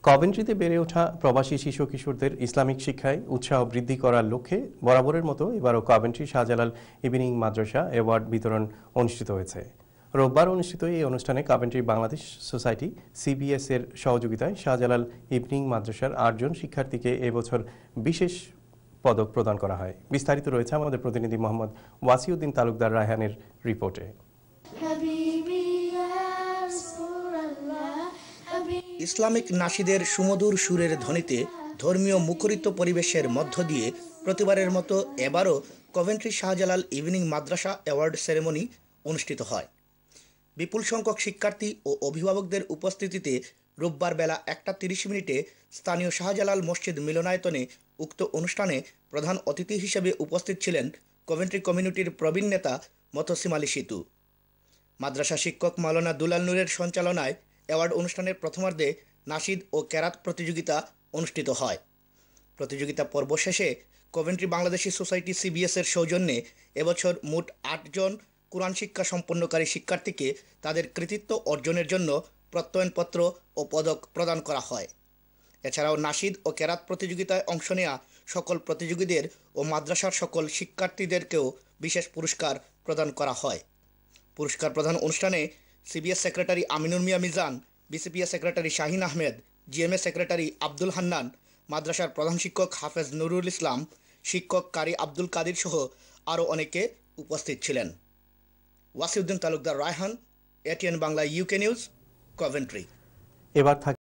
কভেন্ট্রিতে বেড়ে ওঠা প্রবাসী শিশু কিশোরদের ইসলামিক শিক্ষায় উৎসাহ বৃদ্ধি করার লক্ষ্যে বরাবরের মতো এবারও কভেন্ট্রি শাহজালাল ইভিনিং মাদ্রাসা অ্যাওয়ার্ড বিতরণ অনুষ্ঠিত হয়েছে। রোববার অনুষ্ঠিত এই অনুষ্ঠানে কভেন্ট্রি বাংলাদেশ সোসাইটি সিবিএস এর সহযোগিতায় শাহজালাল ইভিনিং মাদ্রাসার ৮ জন শিক্ষার্থীকে এবছর বিশেষ পদক প্রদান করা হয়। বিস্তারিত রয়েছে আমাদের প্রতিনিধি মোহাম্মদ ওয়াসিউদ্দিন তালুকদার রায়হানের রিপোর্টে। ইসলামিক নাশিদের সুমধুর সুরের ধ্বনিতে ধর্মীয় মুখরিত পরিবেশের মধ্য দিয়ে প্রতিবারের মতো এবারও কভেন্ট্রি শাহজালাল ইভিনিং মাদ্রাসা অ্যাওয়ার্ড সেরেমনি অনুষ্ঠিত হয়। বিপুল সংখ্যক শিক্ষার্থী ও অভিভাবকদের উপস্থিতিতে রোববার বেলা 1:30 স্থানীয় শাহজালাল মসজিদ মিলনায়তনে উক্ত অনুষ্ঠানে প্রধান অতিথি হিসেবে উপস্থিত ছিলেন কভেন্ট্রি কমিউনিটির প্রবীণ নেতা মতসিম আলী সিতু। মাদ্রাসা শিক্ষক মাওলানা দুলাল নূরের সঞ্চালনায় অ্যাওয়ার্ড অনুষ্ঠানের প্রথমার্ধে নাশিদ ও কেরাত প্রতিযোগিতা অনুষ্ঠিত হয়। প্রতিযোগিতা পর্ব শেষে কভেন্ট্রি বাংলাদেশি সোসাইটি সিবিএস এর সৌজন্যে এবছর মোট ৮ জন কোরআন শিক্ষা সম্পন্নকারী শিক্ষার্থীকে তাদের কৃতিত্ব অর্জনের জন্য প্রত্যয়নপত্র ও পদক প্রদান করা হয়। এছাড়াও নাশিদ ও কেরাত প্রতিযোগিতায় অংশ নেওয়া সকল প্রতিযোগীদের ও মাদ্রাসার সকল শিক্ষার্থীদেরকেও বিশেষ পুরস্কার প্রদান করা হয়। পুরস্কার প্রদান অনুষ্ঠানে CBS secretary Aminur Miah Mizan, BCPS secretary Shahin Ahmed, GMA secretary Abdul Hannan, মাদ্রাসার প্রধান শিক্ষক হাফেজ নুরুল ইসলাম, শিক্ষক কারি আব্দুল কাদির সহ আরও অনেকে উপস্থিত ছিলেন। Wasiuddin Talukdar Raihan, ATN Bangla UK news, Coventry. এবার